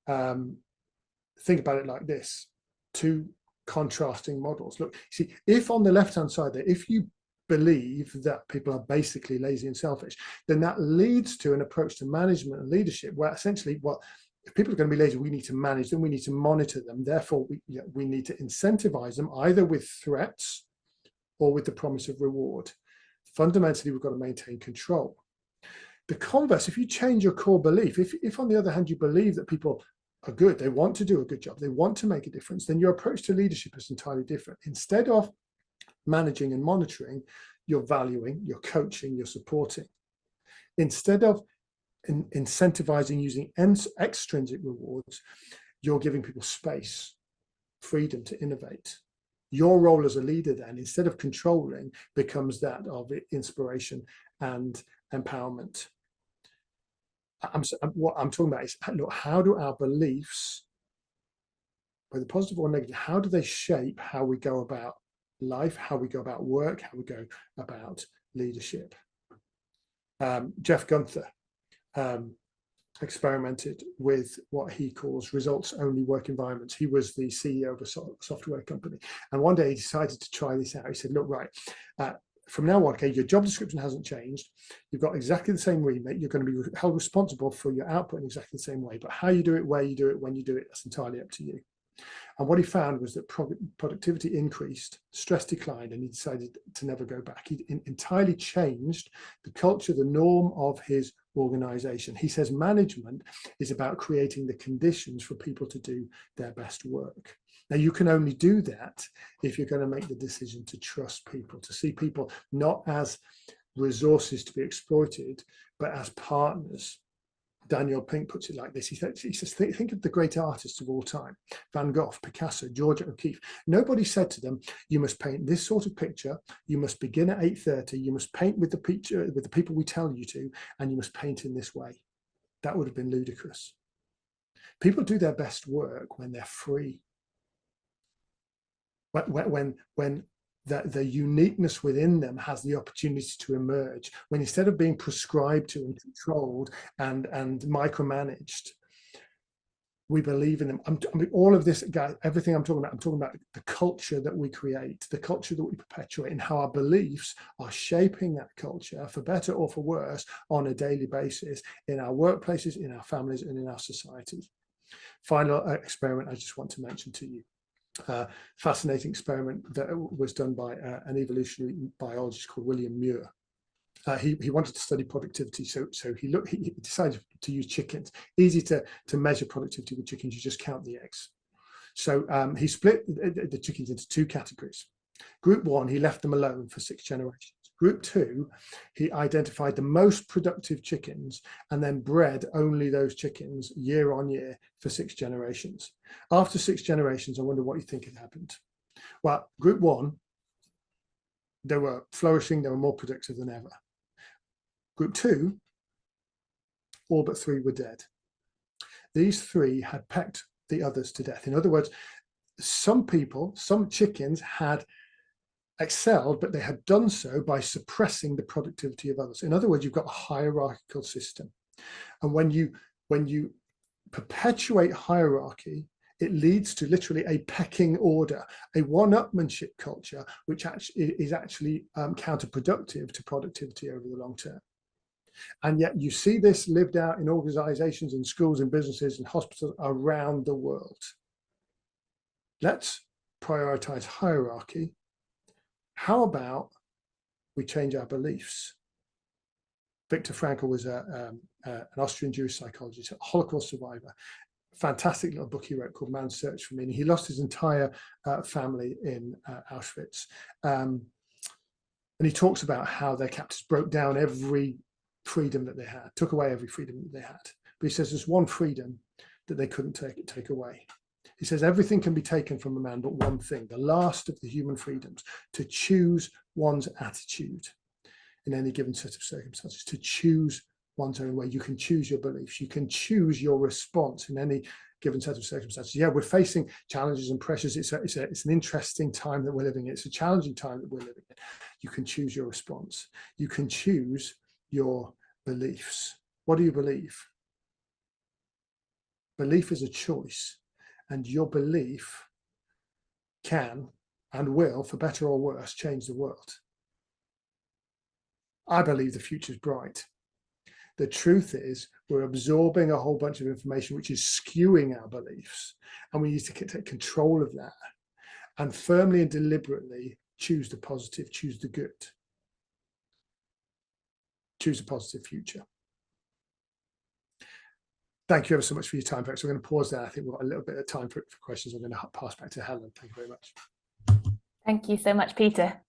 Think about it like this: two contrasting models. Look, see, if on the left-hand side there, if you believe that people are basically lazy and selfish, then that leads to an approach to management and leadership where essentially, well, if people are going to be lazy, we need to manage them, we need to monitor them. Therefore, we need to incentivize them either with threats or with the promise of reward. Fundamentally, we've got to maintain control. The converse, if you change your core belief, if on the other hand, you believe that people are good, they want to do a good job, they want to make a difference, then your approach to leadership is entirely different. Instead of managing and monitoring, you're valuing, you're coaching, you're supporting. Instead of incentivizing using extrinsic rewards, you're giving people space, freedom to innovate. Your role as a leader then, instead of controlling, becomes that of inspiration and empowerment. What I'm talking about is, look, how do our beliefs, whether positive or negative, how do they shape how we go about life, how we go about work, how we go about leadership? Jeff Gunther experimented with what he calls results-only work environments. He was the CEO of a software company. And one day he decided to try this out. He said, look, right, from now on, okay, your job description hasn't changed. You've got exactly the same remit. You're going to be held responsible for your output in exactly the same way. But how you do it, where you do it, when you do it, that's entirely up to you. And what he found was that productivity increased, stress declined, and he decided to never go back. He entirely changed the culture, the norm of his organization. He says management is about creating the conditions for people to do their best work. Now, you can only do that if you're going to make the decision to trust people, to see people not as resources to be exploited, but as partners. Daniel Pink puts it like this. He says, think of the great artists of all time: Van Gogh, Picasso, Georgia O'Keeffe. Nobody said to them, you must paint this sort of picture, you must begin at 8:30, you must paint with the picture, with the people we tell you to, and you must paint in this way. That would have been ludicrous. People do their best work when they're free. When that the uniqueness within them has the opportunity to emerge, when instead of being prescribed to and controlled and micromanaged, we believe in them. I mean, all of this, guys, everything I'm talking about the culture that we create, the culture that we perpetuate, and how our beliefs are shaping that culture for better or for worse on a daily basis in our workplaces, in our families, and in our society. Final experiment I just want to mention to you. Fascinating experiment that was done by an evolutionary biologist called William Muir. He wanted to study productivity, so he decided to use chickens. Easy to measure productivity with chickens, you just count the eggs. So he split the chickens into two categories. Group one, he left them alone for 6 generations. Group two, he identified the most productive chickens and then bred only those chickens year on year for 6 generations. After 6 generations, I wonder what you think had happened. Well, group one, they were flourishing, they were more productive than ever. Group two, all but 3 were dead. These 3 had pecked the others to death. In other words, some chickens had excelled, but they had done so by suppressing the productivity of others. In other words, you've got a hierarchical system. And when you perpetuate hierarchy, it leads to literally a pecking order, a one-upmanship culture, which is actually counterproductive to productivity over the long term. And yet you see this lived out in organizations, in schools, in businesses, and hospitals around the world. Let's prioritize hierarchy. How about we change our beliefs? Viktor Frankl was an Austrian Jewish psychologist, a Holocaust survivor. Fantastic little book he wrote called Man's Search for Meaning. He lost his entire family in Auschwitz. And he talks about how their captors broke down every freedom that they had, took away every freedom that they had. But he says there's one freedom that they couldn't take away. He says everything can be taken from a man, but one thing, the last of the human freedoms, to choose one's attitude in any given set of circumstances, to choose one's own way. You can choose your beliefs. You can choose your response in any given set of circumstances. Yeah, we're facing challenges and pressures. It's an interesting time that we're living in. It's a challenging time that we're living in. You can choose your response. You can choose your beliefs. What do you believe? Belief is a choice. And your belief can and will, for better or worse, change the world. I believe the future's bright. The truth is, we're absorbing a whole bunch of information which is skewing our beliefs, and we need to take control of that and firmly and deliberately choose the positive, choose the good, choose a positive future. Thank you ever so much for your time, folks. We're going to pause there. I think we've got a little bit of time for questions. I'm going to pass back to Helen. Thank you very much.
Thank you so much, Peter.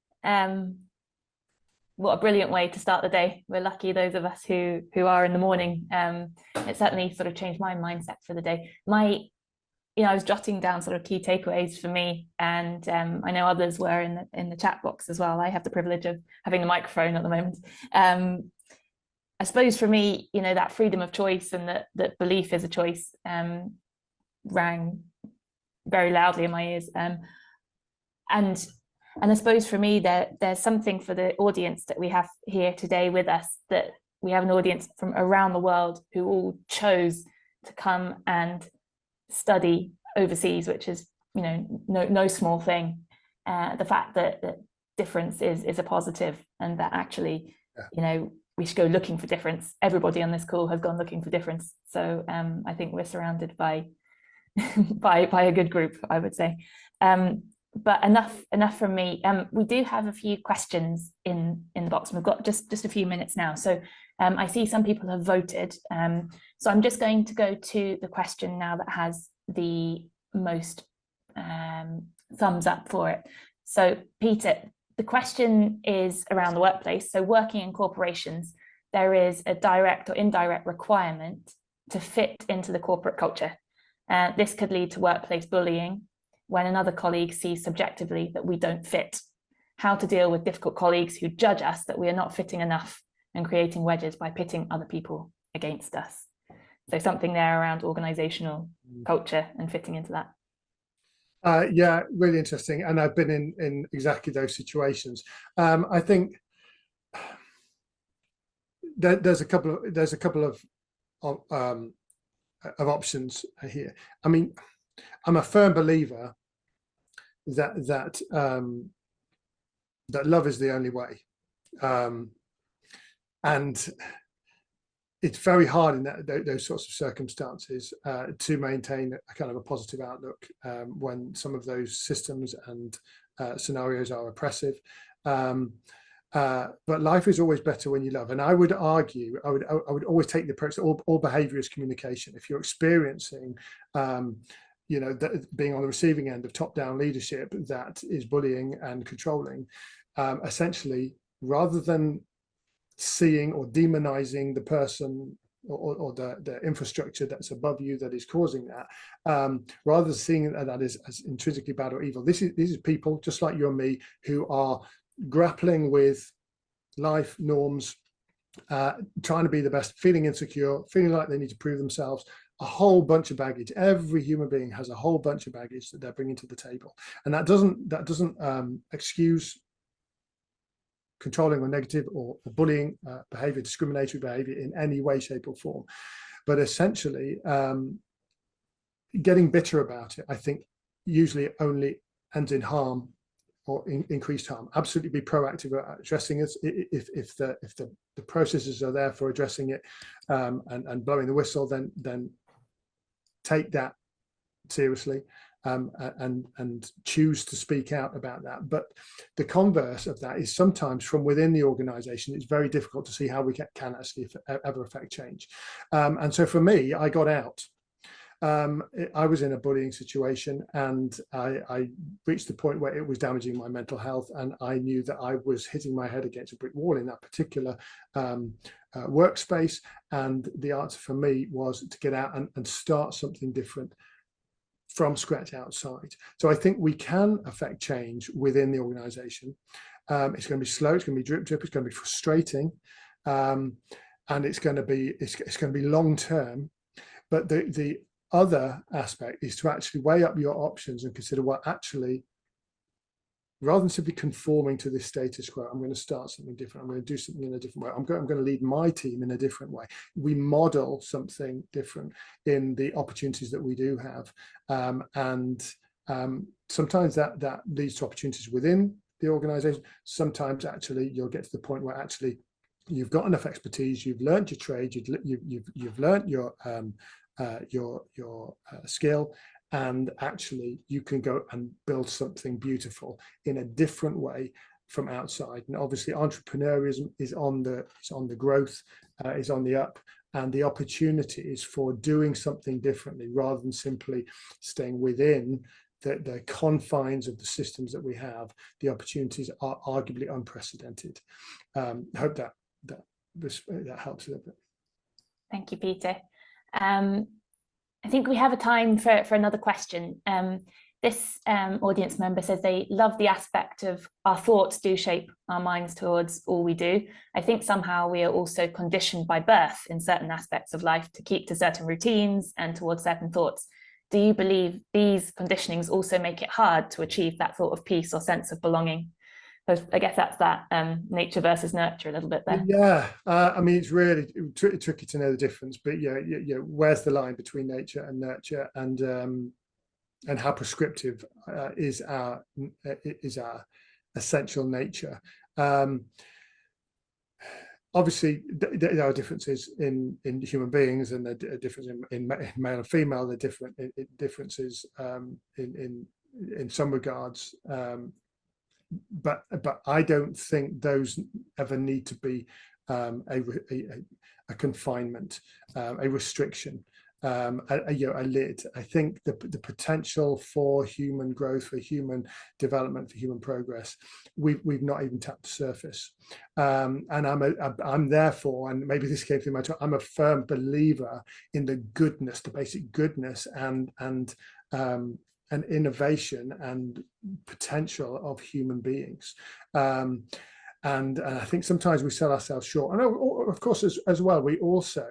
What a brilliant way to start the day. We're lucky, those of us who are in the morning. It certainly sort of changed my mindset for the day. I was jotting down sort of key takeaways for me, and I know others were in the chat box as well. I have the privilege of having the microphone at the moment. I suppose for me, that freedom of choice and that belief is a choice rang very loudly in my ears. And I suppose for me, there's something for the audience that we have here today with us, that we have an audience from around the world who all chose to come and study overseas, which is, no small thing. The fact that difference is a positive, and that actually, we should go looking for difference. Everybody on this call has gone looking for difference. So I think we're surrounded by a good group, I would say. But enough from me. We do have a few questions in the box, and we've got just a few minutes now. So I see some people have voted. So I'm just going to go to the question now that has the most thumbs up for it. So Peter, the question is around the workplace. So working in corporations, there is a direct or indirect requirement to fit into the corporate culture. This could lead to workplace bullying when another colleague sees subjectively that we don't fit. How to deal with difficult colleagues who judge us that we are not fitting enough and creating wedges by pitting other people against us. So something there around organizational culture and fitting into that.
Yeah, really interesting. And I've been in exactly those situations. I think there's a couple of options here. I mean, I'm a firm believer that love is the only way, and it's very hard in those sorts of circumstances to maintain a kind of a positive outlook when some of those systems and scenarios are oppressive. But life is always better when you love. And I would argue, I would always take the approach that all behavior is communication. If you're experiencing, being on the receiving end of top-down leadership that is bullying and controlling, essentially, rather than seeing or demonizing the person or the infrastructure that's above you that is causing that, rather than seeing that as intrinsically bad or evil, these are people just like you and me who are grappling with life norms, trying to be the best, feeling insecure, feeling like they need to prove themselves, a whole bunch of baggage. Every human being has a whole bunch of baggage that they're bringing to the table, and that doesn't excuse controlling or negative or bullying behavior, discriminatory behavior in any way, shape or form. But essentially, getting bitter about it, I think, usually only ends in harm or increased harm. Absolutely be proactive at addressing it. If the processes are there for addressing it and blowing the whistle, then take that seriously. And choose to speak out about that. But the converse of that is sometimes from within the organization, it's very difficult to see how we can actually ever affect change. And so for me, I got out. I was in a bullying situation, and I reached the point where it was damaging my mental health, and I knew that I was hitting my head against a brick wall in that particular workspace. And the answer for me was to get out and start something different from scratch outside. So I think we can affect change within the organization. It's going to be slow, it's going to be drip, it's going to be frustrating, and it's going to be long term. But the other aspect is to actually weigh up your options and consider what actually, rather than simply conforming to this status quo, I'm going to start something different. I'm going to do something in a different way. I'm going to lead my team in a different way. We model something different in the opportunities that we do have. And sometimes that leads to opportunities within the organization. Sometimes actually you'll get to the point where actually you've got enough expertise, you've learned your trade, you've learned your skill, and actually you can go and build something beautiful in a different way from outside. And obviously entrepreneurism is on the growth, is on the up, and the opportunities for doing something differently rather than simply staying within the confines of the systems that we have. The opportunities are arguably unprecedented. I hope that helps a little bit.
Thank you, Peter. I think we have a time for another question. This audience member says they love the aspect of our thoughts do shape our minds towards all we do. I think somehow we are also conditioned by birth in certain aspects of life to keep to certain routines and towards certain thoughts. Do you believe these conditionings also make it hard to achieve that thought of peace or sense of belonging? So I guess that's that nature versus nurture a little bit there.
Yeah, I mean, it's really tricky to know the difference, but yeah, where's the line between nature and nurture, and how prescriptive is our essential nature? Obviously, there are differences in human beings, and there are differences in male and female. There are differences in some regards. But I don't think those ever need to be a confinement, a restriction, a lid. I think the potential for human growth, for human development, for human progress, we've not even tapped the surface. And I'm therefore, and maybe this came through my talk, I'm a firm believer in the goodness, the basic goodness and innovation and potential of human beings. And I think sometimes we sell ourselves short. And of course, as well, we also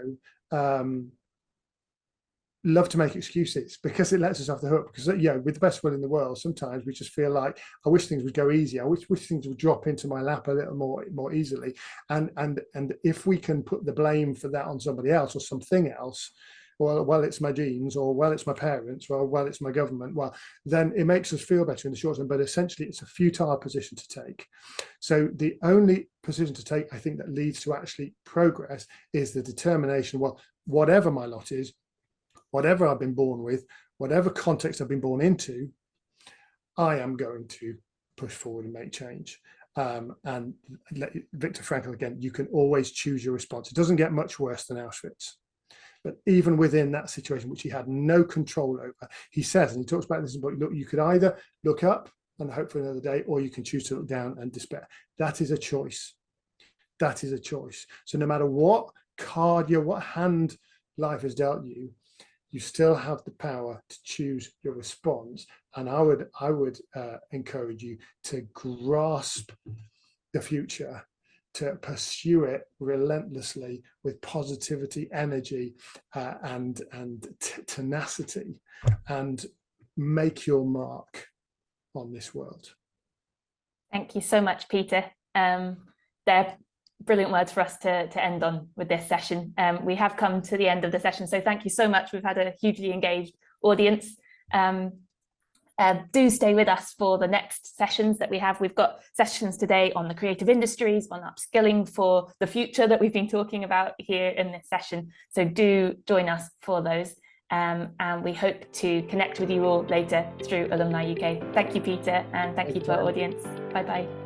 love to make excuses because it lets us off the hook. Because with the best will in the world, sometimes we just feel like, I wish things would go easy. I wish things would drop into my lap a little more easily. And if we can put the blame for that on somebody else or something else, well, it's my genes, or well, it's my parents, well, it's my government, well, then it makes us feel better in the short term. But essentially, it's a futile position to take. So the only position to take, I think, that leads to actually progress is the determination, well, whatever my lot is, whatever I've been born with, whatever context I've been born into, I am going to push forward and make change. And Viktor Frankl, again, you can always choose your response. It doesn't get much worse than Auschwitz. But even within that situation, which he had no control over, he says, and he talks about this in the book, look, you could either look up and hope for another day, or you can choose to look down and despair. That is a choice. That is a choice. So no matter what what hand life has dealt you, you still have the power to choose your response. And I would encourage you to grasp the future, to pursue it relentlessly with positivity, energy, and tenacity, and make your mark on this world.
Thank you so much, Peter. They're brilliant words for us to end on with this session. We have come to the end of the session, so thank you so much. We've had a hugely engaged audience. Do stay with us for the next sessions that we have. We've got sessions today on the creative industries, on upskilling for the future that we've been talking about here in this session. So do join us for those. And we hope to connect with you all later through Alumni UK. Thank you, Peter, and thank you to our audience. Bye-bye.